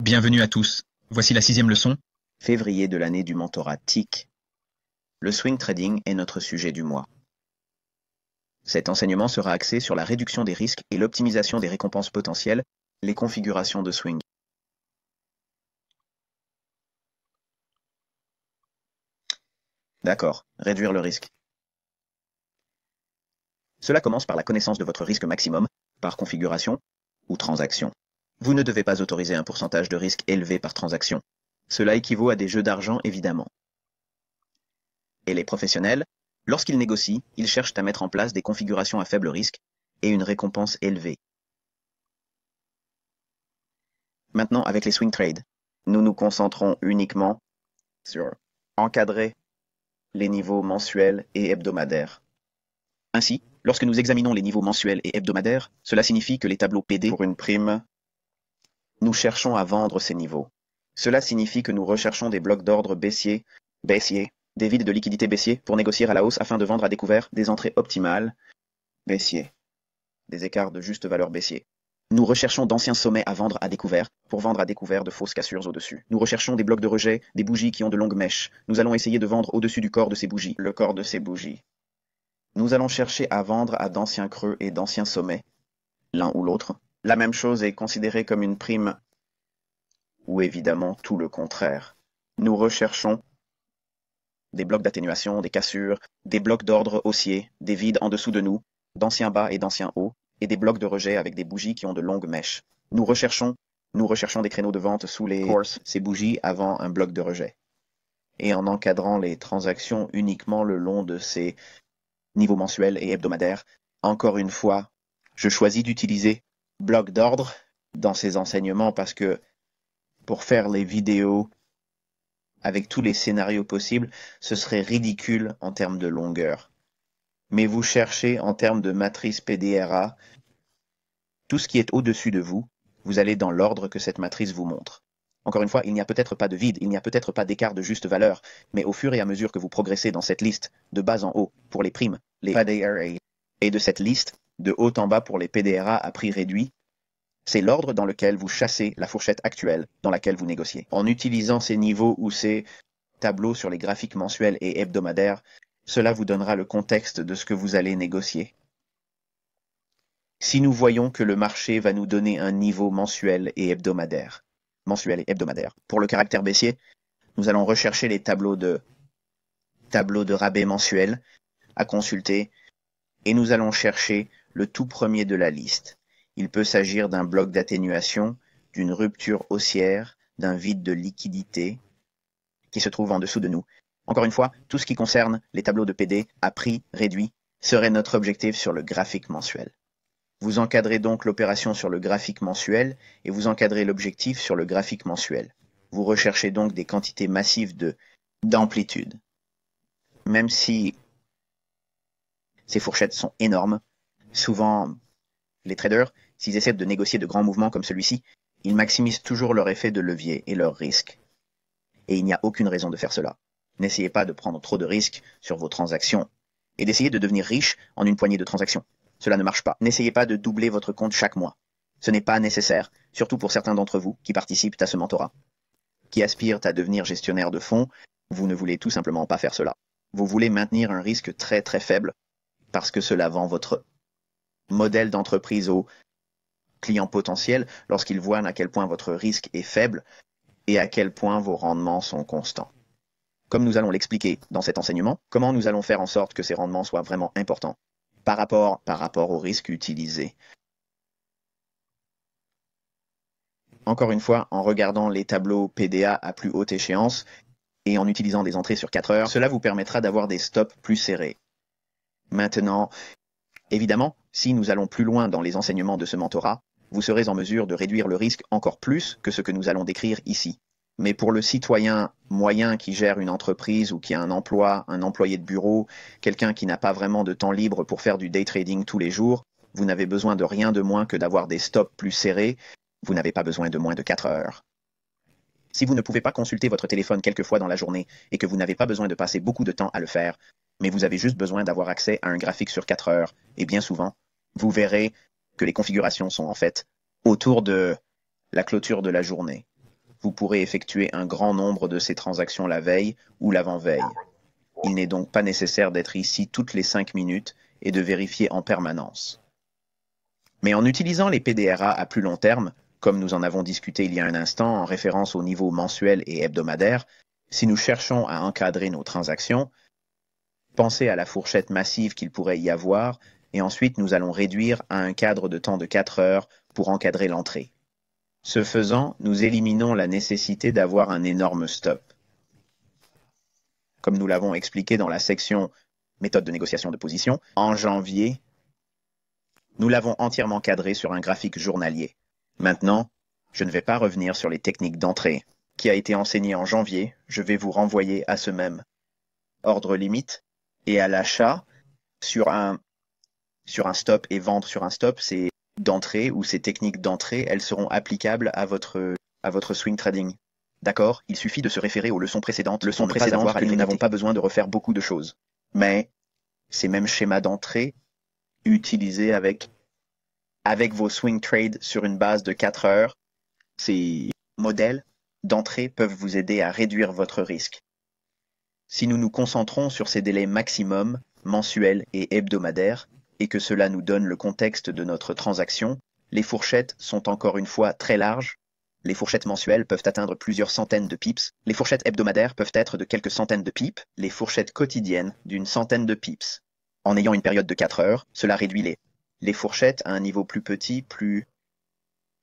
Bienvenue à tous. Voici la 6e leçon. Février de l'année du mentorat TIC. Le swing trading est notre sujet du mois. Cet enseignement sera axé sur la réduction des risques et l'optimisation des récompenses potentielles, les configurations de swing. D'accord, réduire le risque. Cela commence par la connaissance de votre risque maximum, par configuration ou transaction. Vous ne devez pas autoriser un pourcentage de risque élevé par transaction. Cela équivaut à des jeux d'argent évidemment. Et les professionnels, lorsqu'ils négocient, ils cherchent à mettre en place des configurations à faible risque et une récompense élevée. Maintenant, avec les swing trades, nous nous concentrons uniquement sur encadrer les niveaux mensuels et hebdomadaires. Ainsi, lorsque nous examinons les niveaux mensuels et hebdomadaires, cela signifie que les tableaux PD pour une prime, nous cherchons à vendre ces niveaux. Cela signifie que nous recherchons des blocs d'ordre baissiers, des vides de liquidité baissiers pour négocier à la hausse afin de vendre à découvert des entrées optimales, baissiers, des écarts de juste valeur baissiers. Nous recherchons d'anciens sommets à vendre à découvert pour vendre à découvert de fausses cassures au-dessus. Nous recherchons des blocs de rejet, des bougies qui ont de longues mèches. Nous allons essayer de vendre au-dessus du corps de ces bougies, le corps de ces bougies. Nous allons chercher à vendre à d'anciens creux et d'anciens sommets, l'un ou l'autre. La même chose est considérée comme une prime, ou évidemment tout le contraire. Nous recherchons des blocs d'atténuation, des cassures, des blocs d'ordre haussier, des vides en dessous de nous, d'anciens bas et d'anciens hauts, et des blocs de rejet avec des bougies qui ont de longues mèches. Nous recherchons des créneaux de vente sous ces bougies avant un bloc de rejet. Et en encadrant les transactions uniquement le long de ces niveaux mensuels et hebdomadaires, encore une fois, je choisis d'utiliser bloc d'ordre dans ces enseignements parce que pour faire les vidéos avec tous les scénarios possibles, ce serait ridicule en termes de longueur. Mais vous cherchez en termes de matrice PDRA, tout ce qui est au-dessus de vous, vous allez dans l'ordre que cette matrice vous montre. Encore une fois, il n'y a peut-être pas de vide, il n'y a peut-être pas d'écart de juste valeur, mais au fur et à mesure que vous progressez dans cette liste, de bas en haut pour les primes, les PDRA, et de cette liste, de haut en bas pour les PDRA à prix réduit, c'est l'ordre dans lequel vous chassez la fourchette actuelle dans laquelle vous négociez. En utilisant ces niveaux ou ces tableaux sur les graphiques mensuels et hebdomadaires, cela vous donnera le contexte de ce que vous allez négocier. Si nous voyons que le marché va nous donner un niveau mensuel et hebdomadaire, pour le caractère baissier, nous allons rechercher les tableaux de rabais mensuels à consulter et nous allons chercher le tout premier de la liste. Il peut s'agir d'un bloc d'atténuation, d'une rupture haussière, d'un vide de liquidité qui se trouve en dessous de nous. Encore une fois, tout ce qui concerne les tableaux de PD à prix réduit serait notre objectif sur le graphique mensuel. Vous encadrez donc l'opération sur le graphique mensuel et vous encadrez l'objectif sur le graphique mensuel. Vous recherchez donc des quantités massives d'amplitude. Même si ces fourchettes sont énormes, souvent les traders, s'ils essaient de négocier de grands mouvements comme celui-ci, ils maximisent toujours leur effet de levier et leur risque. Et il n'y a aucune raison de faire cela. N'essayez pas de prendre trop de risques sur vos transactions et d'essayer de devenir riche en une poignée de transactions. Cela ne marche pas. N'essayez pas de doubler votre compte chaque mois. Ce n'est pas nécessaire, surtout pour certains d'entre vous qui participent à ce mentorat. Qui aspirent à devenir gestionnaire de fonds, vous ne voulez tout simplement pas faire cela. Vous voulez maintenir un risque très très faible parce que cela vend votre modèle d'entreprise aux clients potentiels lorsqu'ils voient à quel point votre risque est faible et à quel point vos rendements sont constants. Comme nous allons l'expliquer dans cet enseignement, comment nous allons faire en sorte que ces rendements soient vraiment importants par rapport au risque utilisé. Encore une fois, en regardant les tableaux PDA à plus haute échéance et en utilisant des entrées sur 4 heures, cela vous permettra d'avoir des stops plus serrés. Maintenant, évidemment, si nous allons plus loin dans les enseignements de ce mentorat, vous serez en mesure de réduire le risque encore plus que ce que nous allons décrire ici. Mais pour le citoyen moyen qui gère une entreprise ou qui a un emploi, un employé de bureau, quelqu'un qui n'a pas vraiment de temps libre pour faire du day trading tous les jours, vous n'avez besoin de rien de moins que d'avoir des stops plus serrés. Vous n'avez pas besoin de moins de 4 heures. Si vous ne pouvez pas consulter votre téléphone quelques fois dans la journée et que vous n'avez pas besoin de passer beaucoup de temps à le faire, mais vous avez juste besoin d'avoir accès à un graphique sur 4 heures, et bien souvent, vous verrez que les configurations sont en fait autour de la clôture de la journée. vous pourrez effectuer un grand nombre de ces transactions la veille ou l'avant-veille. Il n'est donc pas nécessaire d'être ici toutes les 5 minutes et de vérifier en permanence. Mais en utilisant les PDRA à plus long terme, comme nous en avons discuté il y a un instant en référence au niveau mensuel et hebdomadaire, si nous cherchons à encadrer nos transactions, pensez à la fourchette massive qu'il pourrait y avoir et ensuite nous allons réduire à un cadre de temps de 4 heures pour encadrer l'entrée. Ce faisant, nous éliminons la nécessité d'avoir un énorme stop. Comme nous l'avons expliqué dans la section méthode de négociation de position, en janvier, nous l'avons entièrement cadré sur un graphique journalier. Maintenant, je ne vais pas revenir sur les techniques d'entrée qui a été enseigné en janvier. Je vais vous renvoyer à ce même ordre limite et à l'achat sur un stop et vendre sur un stop. Ces d'entrée ou ces techniques d'entrée, elles seront applicables à votre swing trading. D'accord? Il suffit de se référer aux leçons précédentes. Leçons précédentes que nous n'avons pas besoin de refaire beaucoup de choses. Mais ces mêmes schémas d'entrée utilisés avec vos swing trades sur une base de 4 heures, ces modèles d'entrée peuvent vous aider à réduire votre risque. Si nous nous concentrons sur ces délais maximum, mensuels et hebdomadaires, et que cela nous donne le contexte de notre transaction, les fourchettes sont encore une fois très larges. Les fourchettes mensuelles peuvent atteindre plusieurs centaines de pips. Les fourchettes hebdomadaires peuvent être de quelques centaines de pips. Les fourchettes quotidiennes d'une centaine de pips. En ayant une période de 4 heures, cela réduit les fourchettes à un niveau plus petit, plus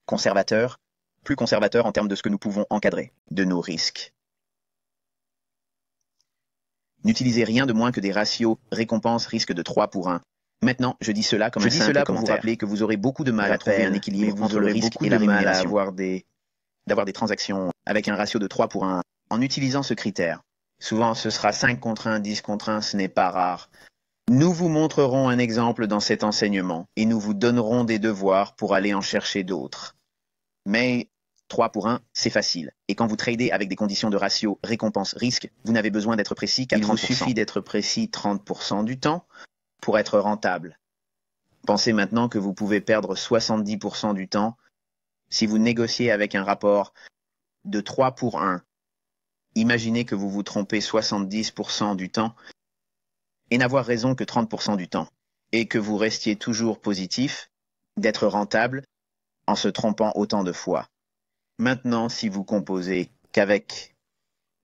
conservateur en termes de ce que nous pouvons encadrer, de nos risques. N'utilisez rien de moins que des ratios récompense-risque de 3 pour 1. Maintenant, je dis cela comme un simple commentaire. Pour vous rappeler que vous aurez beaucoup de mal à trouver un équilibre entre le risque et la rémunération. D'avoir des transactions avec un ratio de 3 pour 1 en utilisant ce critère. Souvent, ce sera 5 contre 1, 10 contre 1, ce n'est pas rare. Nous vous montrerons un exemple dans cet enseignement et nous vous donnerons des devoirs pour aller en chercher d'autres. Mais 3 pour 1, c'est facile. Et quand vous tradez avec des conditions de ratio récompense-risque, vous n'avez besoin d'être précis qu'à 30%. Il vous suffit d'être précis 30% du temps pour être rentable. Pensez maintenant que vous pouvez perdre 70% du temps si vous négociez avec un rapport de 3 pour 1. Imaginez que vous vous trompez 70% du temps et n'avoir raison que 30% du temps, et que vous restiez toujours positif, d'être rentable en se trompant autant de fois. Maintenant, si vous composez qu'avec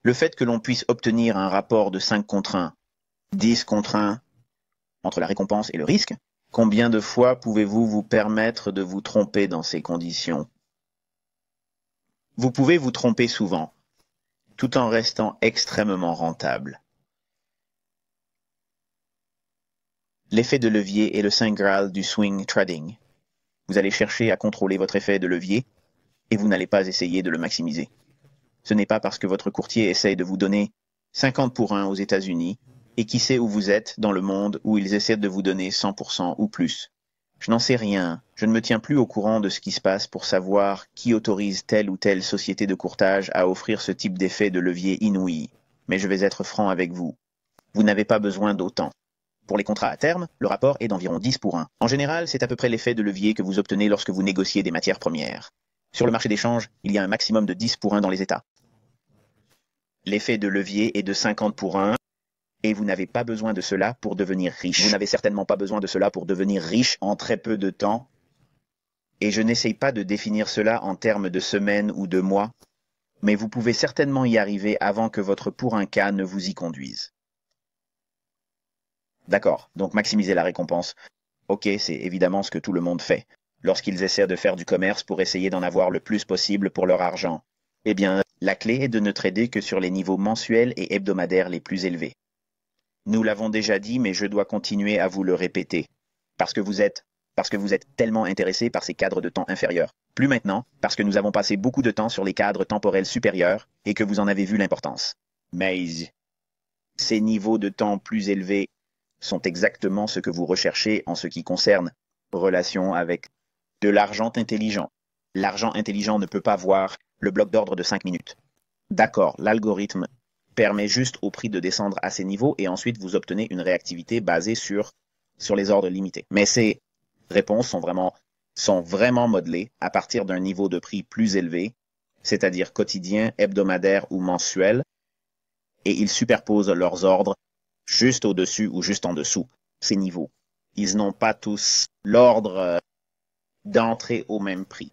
le fait que l'on puisse obtenir un rapport de 5 contre 1, 10 contre 1, entre la récompense et le risque, combien de fois pouvez-vous vous permettre de vous tromper dans ces conditions? Vous pouvez vous tromper souvent, tout en restant extrêmement rentable. L'effet de levier est le saint graal du swing trading. Vous allez chercher à contrôler votre effet de levier et vous n'allez pas essayer de le maximiser. Ce n'est pas parce que votre courtier essaye de vous donner 50 pour 1 aux États-Unis et qui sait où vous êtes dans le monde où ils essaient de vous donner 100% ou plus. Je n'en sais rien. Je ne me tiens plus au courant de ce qui se passe pour savoir qui autorise telle ou telle société de courtage à offrir ce type d'effet de levier inouï. Mais je vais être franc avec vous. Vous n'avez pas besoin d'autant. Pour les contrats à terme, le rapport est d'environ 10 pour 1. En général, c'est à peu près l'effet de levier que vous obtenez lorsque vous négociez des matières premières. Sur le marché d'échange, il y a un maximum de 10 pour 1 dans les États. L'effet de levier est de 50 pour 1, et vous n'avez pas besoin de cela pour devenir riche. Vous n'avez certainement pas besoin de cela pour devenir riche en très peu de temps. Et je n'essaye pas de définir cela en termes de semaines ou de mois, mais vous pouvez certainement y arriver avant que votre pour un cas ne vous y conduise. D'accord, donc maximiser la récompense. Ok, c'est évidemment ce que tout le monde fait, lorsqu'ils essaient de faire du commerce pour essayer d'en avoir le plus possible pour leur argent. Eh bien, la clé est de ne trader que sur les niveaux mensuels et hebdomadaires les plus élevés. Nous l'avons déjà dit, mais je dois continuer à vous le répéter, parce que vous êtes tellement intéressé par ces cadres de temps inférieurs. Plus maintenant, parce que nous avons passé beaucoup de temps sur les cadres temporels supérieurs et que vous en avez vu l'importance. Mais ces niveaux de temps plus élevés sont exactement ce que vous recherchez en ce qui concerne relation avec de l'argent intelligent. L'argent intelligent ne peut pas voir le bloc d'ordre de 5 minutes. D'accord, l'algorithme permet juste au prix de descendre à ces niveaux et ensuite vous obtenez une réactivité basée sur les ordres limités. Mais ces réponses sont vraiment modelées à partir d'un niveau de prix plus élevé. c'est-à-dire quotidien, hebdomadaire ou mensuel, et ils superposent leurs ordres juste au-dessus ou juste en dessous ces niveaux. Ils n'ont pas tous l'ordre d'entrer au même prix.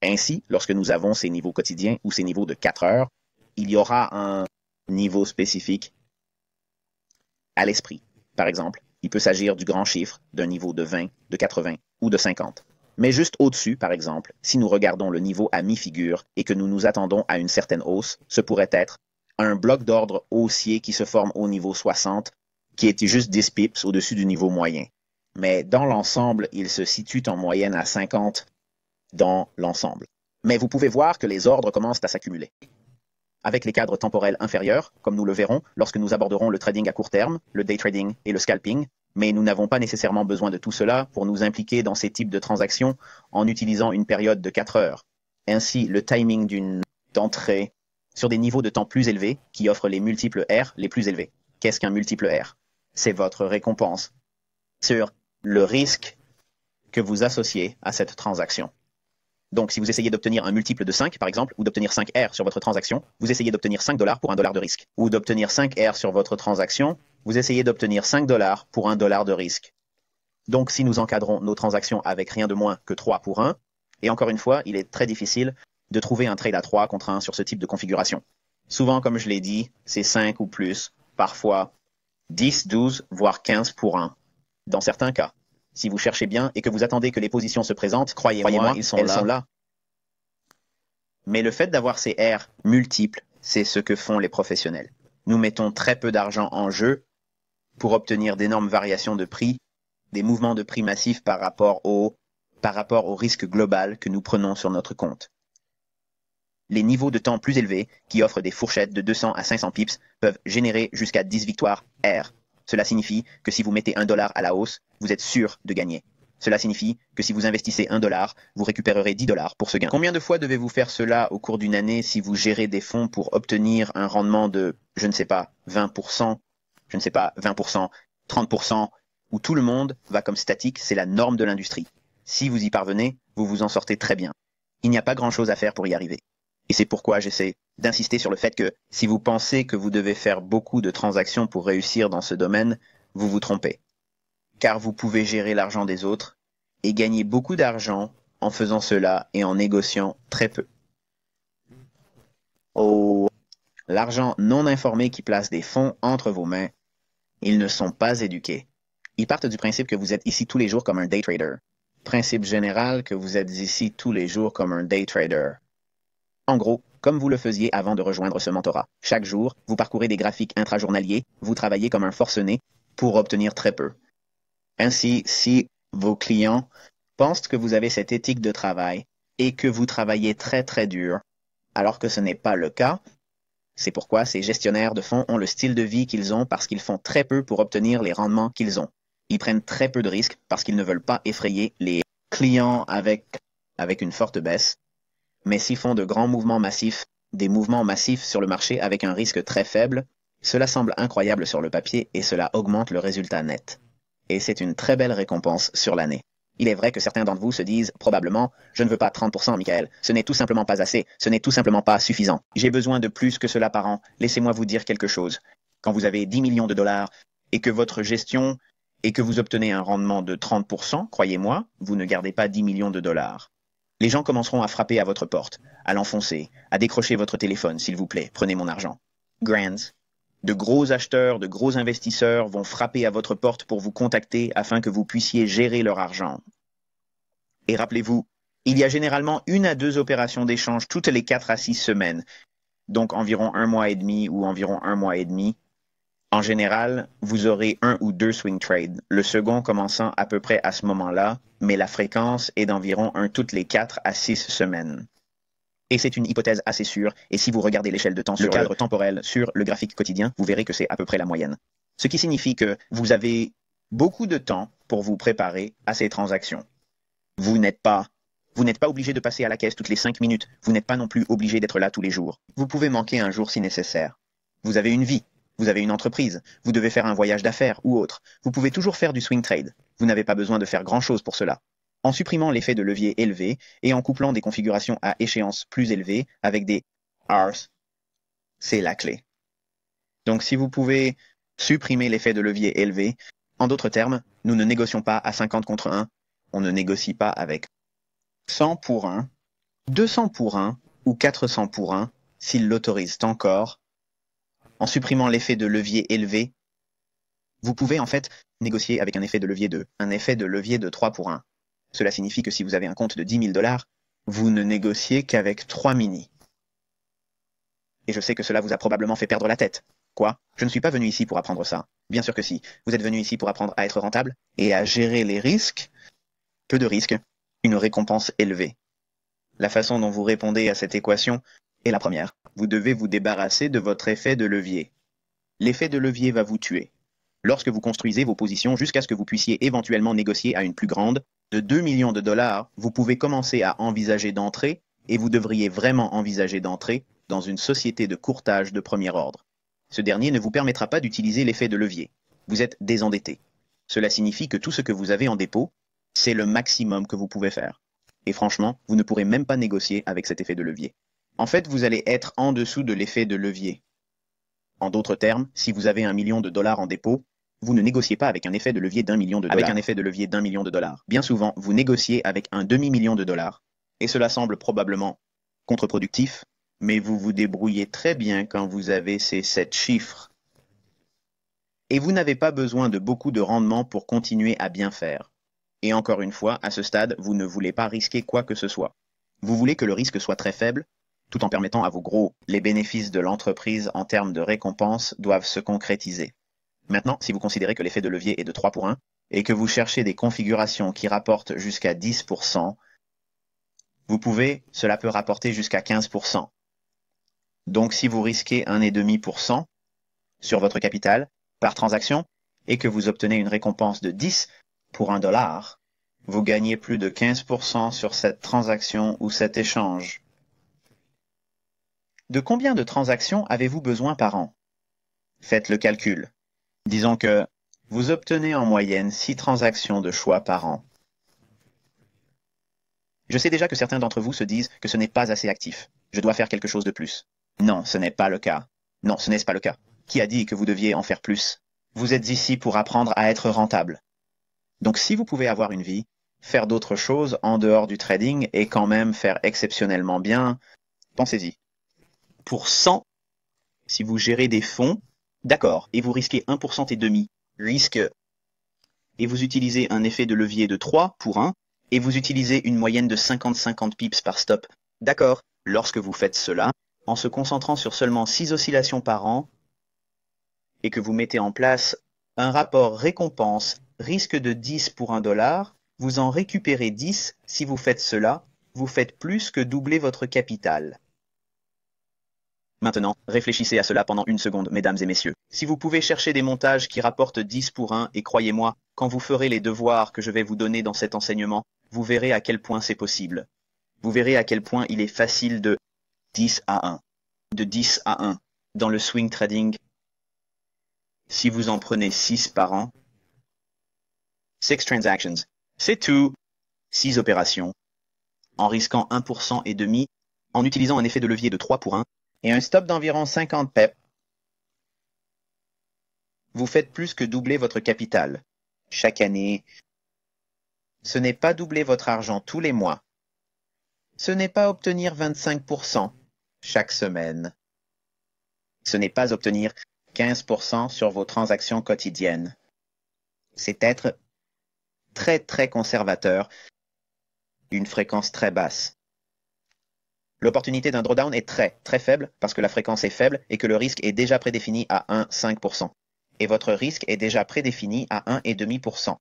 Ainsi, lorsque nous avons ces niveaux quotidiens ou ces niveaux de 4 heures, il y aura un niveau spécifique à l'esprit. Par exemple, il peut s'agir du grand chiffre d'un niveau de 20, de 80 ou de 50. Mais juste au-dessus, par exemple, si nous regardons le niveau à mi-figure et que nous nous attendons à une certaine hausse, ce pourrait être un bloc d'ordre haussier qui se forme au niveau 60, qui était juste 10 pips au-dessus du niveau moyen. Mais dans l'ensemble, il se situe en moyenne à 50 dans l'ensemble. Mais vous pouvez voir que les ordres commencent à s'accumuler. Avec les cadres temporels inférieurs, comme nous le verrons lorsque nous aborderons le trading à court terme, le day trading et le scalping, mais nous n'avons pas nécessairement besoin de tout cela pour nous impliquer dans ces types de transactions en utilisant une période de 4 heures. Ainsi, le timing d'une entrée sur des niveaux de temps plus élevés qui offrent les multiples R les plus élevés. Qu'est-ce qu'un multiple R? C'est votre récompense sur le risque que vous associez à cette transaction. Donc, si vous essayez d'obtenir un multiple de 5, par exemple, ou d'obtenir 5 R sur votre transaction, vous essayez d'obtenir 5 $ pour $1 de risque. Ou d'obtenir 5 R sur votre transaction, vous essayez d'obtenir 5 $ pour $1 de risque. Donc, si nous encadrons nos transactions avec rien de moins que 3 pour 1, et encore une fois, il est très difficile de trouver un trade à 3 contre 1 sur ce type de configuration. Souvent, comme je l'ai dit, c'est 5 ou plus, parfois 10, 12, voire 15 pour 1. Dans certains cas. Si vous cherchez bien et que vous attendez que les positions se présentent, croyez-moi, elles sont là. Mais le fait d'avoir ces R multiples, c'est ce que font les professionnels. Nous mettons très peu d'argent en jeu pour obtenir d'énormes variations de prix, des mouvements de prix massifs par rapport au risque global que nous prenons sur notre compte. Les niveaux de temps plus élevés, qui offrent des fourchettes de 200 à 500 pips, peuvent générer jusqu'à 10 victoires R. Cela signifie que si vous mettez $1 à la hausse, vous êtes sûr de gagner. Cela signifie que si vous investissez $1, vous récupérerez $10 pour ce gain. Combien de fois devez-vous faire cela au cours d'une année si vous gérez des fonds pour obtenir un rendement de, je ne sais pas, 20%, 30%, où tout le monde va comme statique, c'est la norme de l'industrie. Si vous y parvenez, vous vous en sortez très bien. Il n'y a pas grand-chose à faire pour y arriver. Et c'est pourquoi j'essaie d'insister sur le fait que si vous pensez que vous devez faire beaucoup de transactions pour réussir dans ce domaine, vous vous trompez. Car vous pouvez gérer l'argent des autres et gagner beaucoup d'argent en faisant cela et en négociant très peu. Oh, l'argent non informé qui place des fonds entre vos mains, ils ne sont pas éduqués. Ils partent du principe que vous êtes ici tous les jours comme un day trader. Principe général que vous êtes ici tous les jours comme un day trader. En gros, comme vous le faisiez avant de rejoindre ce mentorat. Chaque jour, vous parcourez des graphiques intrajournaliers, vous travaillez comme un forcené pour obtenir très peu. Ainsi, si vos clients pensent que vous avez cette éthique de travail et que vous travaillez très très dur, alors que ce n'est pas le cas, c'est pourquoi ces gestionnaires de fonds ont le style de vie qu'ils ont parce qu'ils font très peu pour obtenir les rendements qu'ils ont. Ils prennent très peu de risques parce qu'ils ne veulent pas effrayer les clients avec une forte baisse. Mais s'ils font de grands mouvements massifs, des mouvements massifs sur le marché avec un risque très faible, cela semble incroyable sur le papier et cela augmente le résultat net. Et c'est une très belle récompense sur l'année. Il est vrai que certains d'entre vous se disent probablement « Je ne veux pas 30%, Michael. Ce n'est tout simplement pas assez. Ce n'est tout simplement pas suffisant. J'ai besoin de plus que cela par an. Laissez-moi vous dire quelque chose. Quand vous avez 10 millions de dollars et que votre gestion et que vous obtenez un rendement de 30%, croyez-moi, vous ne gardez pas 10 millions de dollars. Les gens commenceront à frapper à votre porte, à l'enfoncer, à décrocher votre téléphone, s'il vous plaît, prenez mon argent. Grands. De gros acheteurs, de gros investisseurs vont frapper à votre porte pour vous contacter afin que vous puissiez gérer leur argent. Et rappelez-vous, il y a généralement 1 à 2 opérations d'échange toutes les 4 à 6 semaines, donc environ 1 mois et demi ou environ 1 mois et demi. En général, vous aurez 1 ou 2 swing trades, le second commençant à peu près à ce moment-là, mais la fréquence est d'environ 1 toutes les 4 à 6 semaines. Et c'est une hypothèse assez sûre, et si vous regardez l'échelle de temps sur le cadre temporel sur le graphique quotidien, vous verrez que c'est à peu près la moyenne. Ce qui signifie que vous avez beaucoup de temps pour vous préparer à ces transactions. Vous n'êtes pas obligé de passer à la caisse toutes les 5 minutes, vous n'êtes pas non plus obligé d'être là tous les jours. Vous pouvez manquer un jour si nécessaire. Vous avez une vie. Vous avez une entreprise, vous devez faire un voyage d'affaires ou autre. Vous pouvez toujours faire du swing trade. Vous n'avez pas besoin de faire grand-chose pour cela. en supprimant l'effet de levier élevé et en couplant des configurations à échéance plus élevée avec des Rs. C'est la clé. Donc si vous pouvez supprimer l'effet de levier élevé, en d'autres termes, nous ne négocions pas à 50 contre 1, on ne négocie pas avec 100 pour 1, 200 pour 1 ou 400 pour 1 s'ils l'autorisent encore. En supprimant l'effet de levier élevé, vous pouvez en fait négocier avec un effet de levier 2, un effet de levier de 3 pour 1. Cela signifie que si vous avez un compte de 10 000 $, vous ne négociez qu'avec 3 mini. Et je sais que cela vous a probablement fait perdre la tête. Quoi? Je ne suis pas venu ici pour apprendre ça. Bien sûr que si. Vous êtes venu ici pour apprendre à être rentable et à gérer les risques. Peu de risques, une récompense élevée. La façon dont vous répondez à cette équation est la première. Vous devez vous débarrasser de votre effet de levier. L'effet de levier va vous tuer. Lorsque vous construisez vos positions jusqu'à ce que vous puissiez éventuellement négocier à une plus grande, de 2 millions de $, vous pouvez commencer à envisager d'entrer, et vous devriez vraiment envisager d'entrer dans une société de courtage de premier ordre. Ce dernier ne vous permettra pas d'utiliser l'effet de levier. Vous êtes désendetté. Cela signifie que tout ce que vous avez en dépôt, c'est le maximum que vous pouvez faire. Et franchement, vous ne pourrez même pas négocier avec cet effet de levier. En fait, vous allez être en dessous de l'effet de levier. En d'autres termes, si vous avez $1 million en dépôt, vous ne négociez pas avec un effet de levier d'1 million de dollars. Avec un effet de levier d'1 million de dollars. Bien souvent, vous négociez avec un demi-million de dollars. Et cela semble probablement contre-productif, mais vous vous débrouillez très bien quand vous avez ces 7 chiffres. Et vous n'avez pas besoin de beaucoup de rendement pour continuer à bien faire. Et encore une fois, à ce stade, vous ne voulez pas risquer quoi que ce soit. Vous voulez que le risque soit très faible, tout en permettant à vos gros, les bénéfices de l'entreprise en termes de récompenses doivent se concrétiser. Maintenant, si vous considérez que l'effet de levier est de 3 pour 1, et que vous cherchez des configurations qui rapportent jusqu'à 10%, cela peut rapporter jusqu'à 15%. Donc si vous risquez 1,5% sur votre capital par transaction, et que vous obtenez une récompense de 10 pour $1, vous gagnez plus de 15% sur cette transaction ou cet échange. De combien de transactions avez-vous besoin par an? Faites le calcul. Disons que vous obtenez en moyenne 6 transactions de choix par an. Je sais déjà que certains d'entre vous se disent que ce n'est pas assez actif. Je dois faire quelque chose de plus. Non, ce n'est pas le cas. Non, ce n'est pas le cas. Qui a dit que vous deviez en faire plus? Vous êtes ici pour apprendre à être rentable. Donc si vous pouvez avoir une vie, faire d'autres choses en dehors du trading et quand même faire exceptionnellement bien, pensez-y. Pour 100, si vous gérez des fonds, d'accord, et vous risquez 1% et demi, risque, et vous utilisez un effet de levier de 3 pour 1, et vous utilisez une moyenne de 50-50 pips par stop. D'accord, lorsque vous faites cela, en se concentrant sur seulement 6 oscillations par an, et que vous mettez en place un rapport récompense risque de 10 pour $1, vous en récupérez 10. Si vous faites cela, vous faites plus que doubler votre capital. Maintenant, réfléchissez à cela pendant une seconde, mesdames et messieurs. Si vous pouvez chercher des montages qui rapportent 10 pour 1, et croyez-moi, quand vous ferez les devoirs que je vais vous donner dans cet enseignement, vous verrez à quel point c'est possible. Vous verrez à quel point il est facile de 10 à 1. De 10 à 1. Dans le swing trading, si vous en prenez 6 par an, 6 transactions, c'est tout. 6 opérations, en risquant 1% et demi, en utilisant un effet de levier de 3 pour 1, et un stop d'environ 50 pep. Vous faites plus que doubler votre capital. Chaque année, ce n'est pas doubler votre argent tous les mois. Ce n'est pas obtenir 25% chaque semaine. Ce n'est pas obtenir 15% sur vos transactions quotidiennes. C'est être très très conservateur, une fréquence très basse. L'opportunité d'un drawdown est très très faible parce que la fréquence est faible et que le risque est déjà prédéfini à 1,5%. Et votre risque est déjà prédéfini à 1,5%.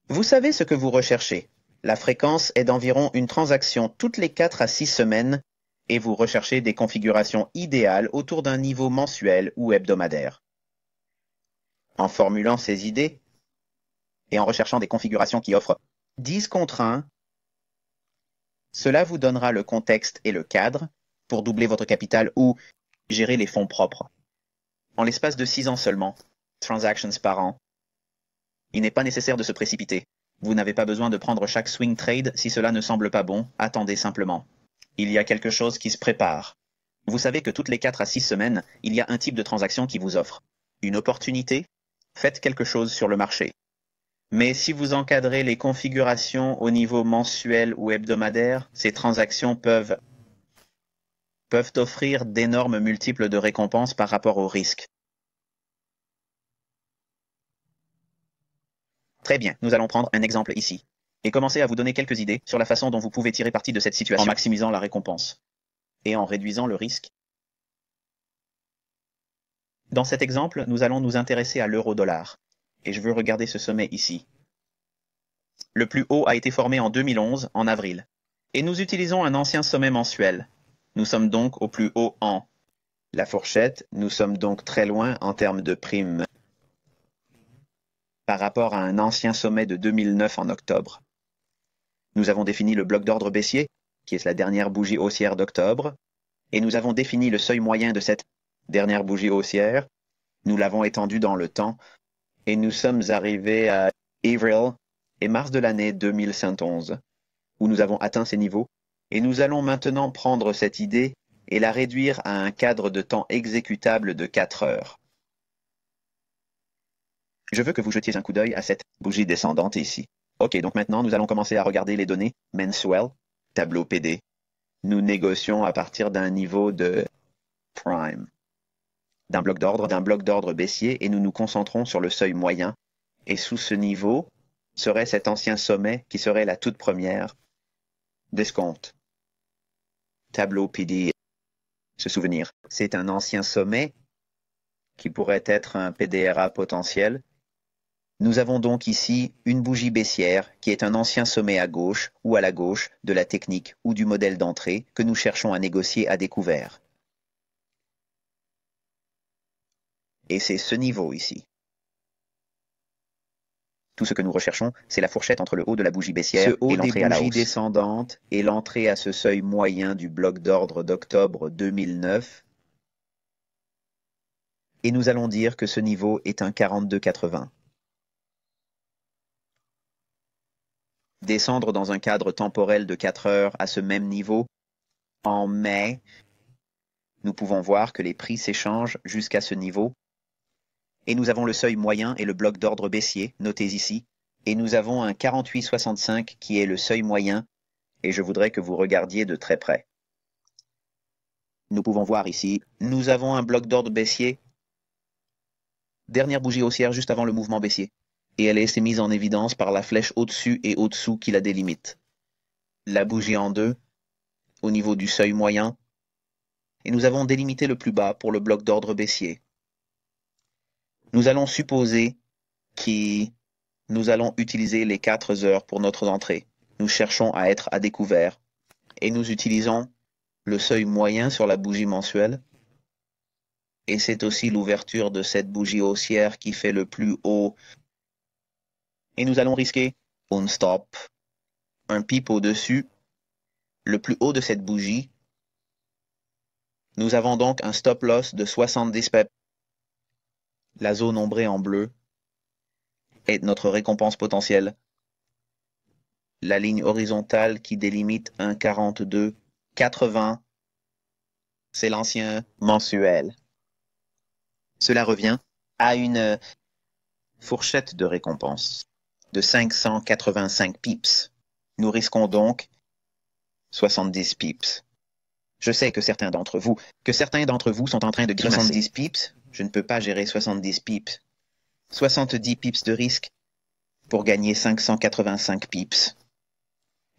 Vous savez ce que vous recherchez. La fréquence est d'environ une transaction toutes les 4 à 6 semaines et vous recherchez des configurations idéales autour d'un niveau mensuel ou hebdomadaire. En formulant ces idées et en recherchant des configurations qui offrent 10 contre 1, cela vous donnera le contexte et le cadre pour doubler votre capital ou gérer les fonds propres. En l'espace de 6 ans seulement, transactions par an, il n'est pas nécessaire de se précipiter. Vous n'avez pas besoin de prendre chaque swing trade si cela ne semble pas bon, attendez simplement. Il y a quelque chose qui se prépare. Vous savez que toutes les 4 à 6 semaines, il y a un type de transaction qui vous offre une opportunité, faites quelque chose sur le marché. Mais si vous encadrez les configurations au niveau mensuel ou hebdomadaire, ces transactions peuvent offrir d'énormes multiples de récompenses par rapport au risque. Très bien, nous allons prendre un exemple ici, et commencer à vous donner quelques idées sur la façon dont vous pouvez tirer parti de cette situation en maximisant la récompense et en réduisant le risque. Dans cet exemple, nous allons nous intéresser à l'euro-dollar, et je veux regarder ce sommet ici. Le plus haut a été formé en 2011, en avril, et nous utilisons un ancien sommet mensuel. Nous sommes donc au plus haut en la fourchette, nous sommes donc très loin en termes de primes par rapport à un ancien sommet de 2009 en octobre. Nous avons défini le bloc d'ordre baissier, qui est la dernière bougie haussière d'octobre, et nous avons défini le seuil moyen de cette dernière bougie haussière. Nous l'avons étendu dans le temps, et nous sommes arrivés à avril et mars de l'année 2011, où nous avons atteint ces niveaux, et nous allons maintenant prendre cette idée et la réduire à un cadre de temps exécutable de 4 heures. Je veux que vous jetiez un coup d'œil à cette bougie descendante ici. Ok, donc maintenant nous allons commencer à regarder les données mensuelles, tableau PD. Nous négocions à partir d'un niveau de prime, d'un bloc d'ordre baissier, et nous nous concentrons sur le seuil moyen. Et sous ce niveau serait cet ancien sommet qui serait la toute première d'escompte. Tableau PD. Se souvenir, c'est un ancien sommet qui pourrait être un PDRA potentiel. Nous avons donc ici une bougie baissière qui est un ancien sommet à gauche ou à la gauche de la technique ou du modèle d'entrée que nous cherchons à négocier à découvert. Et c'est ce niveau ici. Tout ce que nous recherchons, c'est la fourchette entre le haut de la bougie baissière et l'entrée à la hausse. Ce haut des bougies descendantes et l'entrée à ce seuil moyen du bloc d'ordre d'octobre 2009. Et nous allons dire que ce niveau est un 42,80. Descendre dans un cadre temporel de 4 heures à ce même niveau, en mai, nous pouvons voir que les prix s'échangent jusqu'à ce niveau. Et nous avons le seuil moyen et le bloc d'ordre baissier, notés ici. Et nous avons un 48,65 qui est le seuil moyen, et je voudrais que vous regardiez de très près. Nous pouvons voir ici, nous avons un bloc d'ordre baissier, dernière bougie haussière juste avant le mouvement baissier, et elle est mise en évidence par la flèche au-dessus et au-dessous qui la délimite. La bougie en deux, au niveau du seuil moyen, et nous avons délimité le plus bas pour le bloc d'ordre baissier. Nous allons supposer que nous allons utiliser les 4 heures pour notre entrée. Nous cherchons à être à découvert, et nous utilisons le seuil moyen sur la bougie mensuelle, et c'est aussi l'ouverture de cette bougie haussière qui fait le plus haut. Et nous allons risquer un stop, un pip au-dessus, le plus haut de cette bougie. Nous avons donc un stop loss de 70 pips. La zone ombrée en bleu est notre récompense potentielle. La ligne horizontale qui délimite un 42,80, c'est l'ancien mensuel. Cela revient à une fourchette de récompense de 585 pips. Nous risquons donc 70 pips. Je sais que certains d'entre vous sont en train de grimacer. 70 pips, je ne peux pas gérer 70 pips. 70 pips de risque pour gagner 585 pips.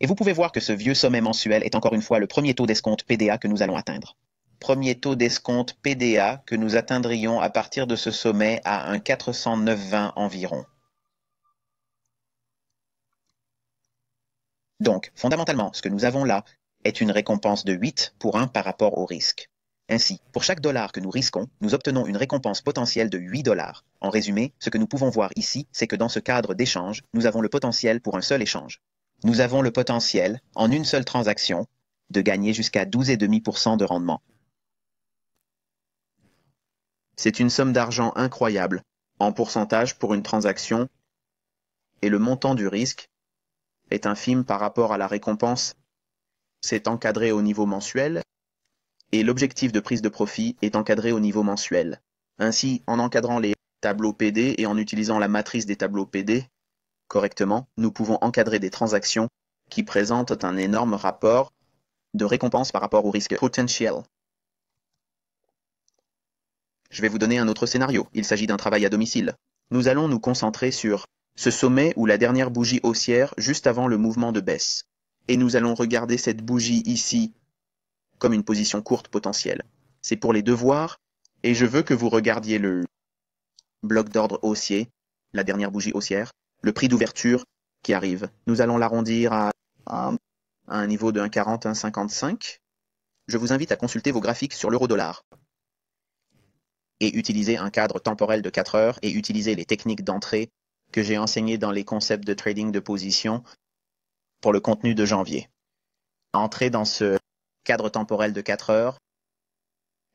Et vous pouvez voir que ce vieux sommet mensuel est encore une fois le premier taux d'escompte PDA que nous allons atteindre. Premier taux d'escompte PDA que nous atteindrions à partir de ce sommet à un 409,20 environ. Donc, fondamentalement, ce que nous avons là est une récompense de 8 pour 1 par rapport au risque. Ainsi, pour chaque dollar que nous risquons, nous obtenons une récompense potentielle de 8 $. En résumé, ce que nous pouvons voir ici, c'est que dans ce cadre d'échange, nous avons le potentiel pour un seul échange. Nous avons le potentiel, en une seule transaction, de gagner jusqu'à 12,5% de rendement. C'est une somme d'argent incroyable, en pourcentage pour une transaction, et le montant du risque est infime par rapport à la récompense. C'est encadré au niveau mensuel et l'objectif de prise de profit est encadré au niveau mensuel. Ainsi, en encadrant les tableaux PD et en utilisant la matrice des tableaux PD correctement, nous pouvons encadrer des transactions qui présentent un énorme rapport de récompense par rapport au risque potentiel. Je vais vous donner un autre scénario. Il s'agit d'un travail à domicile. Nous allons nous concentrer sur ce sommet ou la dernière bougie haussière juste avant le mouvement de baisse. Et nous allons regarder cette bougie ici comme une position courte potentielle. C'est pour les devoirs et je veux que vous regardiez le bloc d'ordre haussier, la dernière bougie haussière, le prix d'ouverture qui arrive. Nous allons l'arrondir à un niveau de 1,40, 1,55. Je vous invite à consulter vos graphiques sur l'euro-dollar et utiliser un cadre temporel de 4 heures et utiliser les techniques d'entrée que j'ai enseignées dans les concepts de trading de position pour le contenu de janvier. Entrez dans ce cadre temporel de 4 heures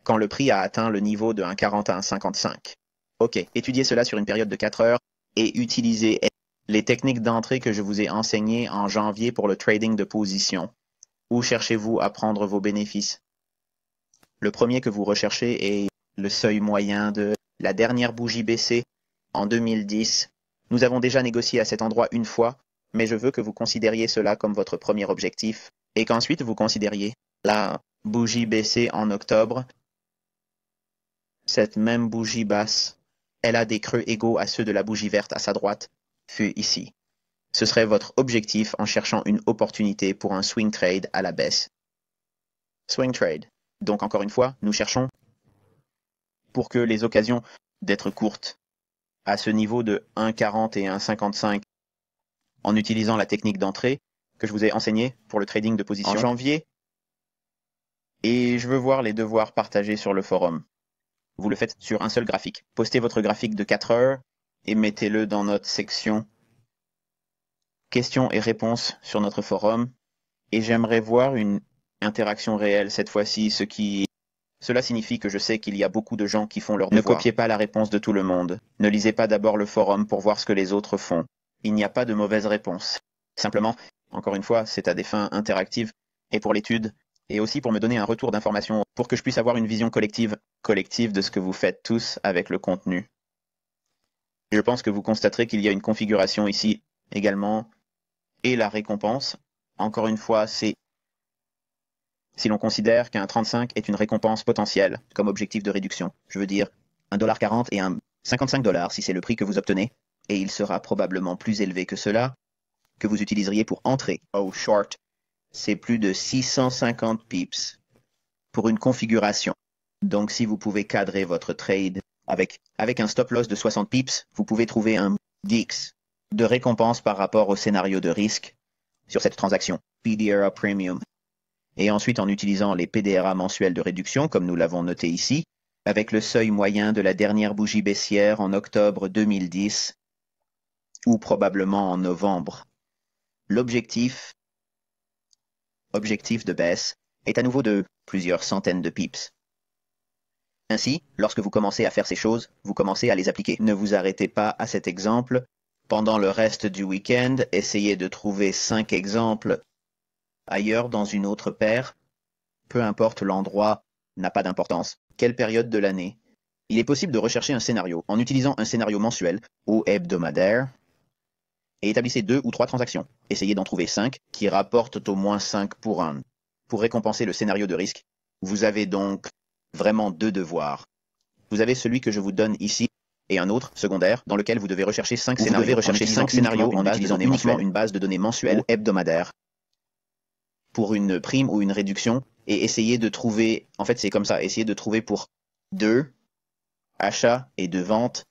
quand le prix a atteint le niveau de 1,40 à 1,55. Ok, étudiez cela sur une période de 4 heures et utilisez les techniques d'entrée que je vous ai enseignées en janvier pour le trading de position. Où cherchez-vous à prendre vos bénéfices? Le premier que vous recherchez est le seuil moyen de la dernière bougie baissée en 2010. Nous avons déjà négocié à cet endroit une fois, mais je veux que vous considériez cela comme votre premier objectif et qu'ensuite vous considériez la bougie baissée en octobre. Cette même bougie basse, elle a des creux égaux à ceux de la bougie verte à sa droite, fut ici. Ce serait votre objectif en cherchant une opportunité pour un swing trade à la baisse. Swing trade. Donc encore une fois, nous cherchons pour que les occasions d'être courtes à ce niveau de 1,40 et 1,55 en utilisant la technique d'entrée que je vous ai enseignée pour le trading de position en janvier. Et je veux voir les devoirs partagés sur le forum. Vous le faites sur un seul graphique. Postez votre graphique de 4 heures et mettez-le dans notre section questions et réponses sur notre forum. Et j'aimerais voir une interaction réelle cette fois-ci, Cela signifie que je sais qu'il y a beaucoup de gens qui font leur devoir. Ne copiez pas la réponse de tout le monde. Ne lisez pas d'abord le forum pour voir ce que les autres font. Il n'y a pas de mauvaise réponse. Simplement, encore une fois, c'est à des fins interactives et pour l'étude, et aussi pour me donner un retour d'information, pour que je puisse avoir une vision collective de ce que vous faites tous avec le contenu. Je pense que vous constaterez qu'il y a une configuration ici également, et la récompense, encore une fois, c'est si l'on considère qu'un 35 est une récompense potentielle comme objectif de réduction. Je veux dire, 1,40$ et un 55$ si c'est le prix que vous obtenez, et il sera probablement plus élevé que cela, que vous utiliseriez pour entrer au short. C'est plus de 650 pips pour une configuration. Donc si vous pouvez cadrer votre trade avec un stop loss de 60 pips, vous pouvez trouver un DX de récompense par rapport au scénario de risque sur cette transaction, PDRA Premium. Et ensuite en utilisant les PDRA mensuels de réduction, comme nous l'avons noté ici, avec le seuil moyen de la dernière bougie baissière en octobre 2010, ou probablement en novembre. L'objectif de baisse est à nouveau de plusieurs centaines de pips. Ainsi, lorsque vous commencez à faire ces choses, vous commencez à les appliquer. Ne vous arrêtez pas à cet exemple. Pendant le reste du week-end, essayez de trouver 5 exemples ailleurs dans une autre paire. Peu importe l'endroit, n'a pas d'importance. Quelle période de l'année? Il est possible de rechercher un scénario en utilisant un scénario mensuel ou hebdomadaire et établissez 2 ou 3 transactions. Essayez d'en trouver 5 qui rapportent au moins 5 pour 1. Pour récompenser le scénario de risque, vous avez donc vraiment 2 devoirs. Vous avez celui que je vous donne ici et un autre, secondaire, dans lequel vous devez rechercher 5 scénarios. Vous devez rechercher 5 scénarios en utilisant uniquement une base de données mensuelle ou hebdomadaire pour une prime ou une réduction et essayer de trouver, en fait c'est comme ça, essayer de trouver pour 2 achats et 2 ventes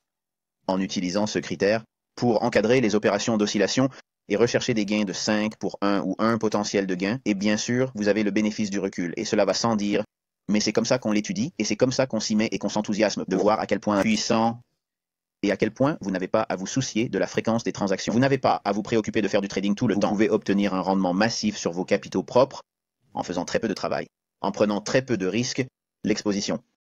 en utilisant ce critère pour encadrer les opérations d'oscillation et rechercher des gains de 5 pour 1 ou 1 potentiel de gain. Et bien sûr, vous avez le bénéfice du recul. Et cela va sans dire, mais c'est comme ça qu'on l'étudie et c'est comme ça qu'on s'y met et qu'on s'enthousiasme de voir à quel point puissant et à quel point vous n'avez pas à vous soucier de la fréquence des transactions. Vous n'avez pas à vous préoccuper de faire du trading tout le temps. Vous pouvez obtenir un rendement massif sur vos capitaux propres en faisant très peu de travail, en prenant très peu de risques, l'exposition.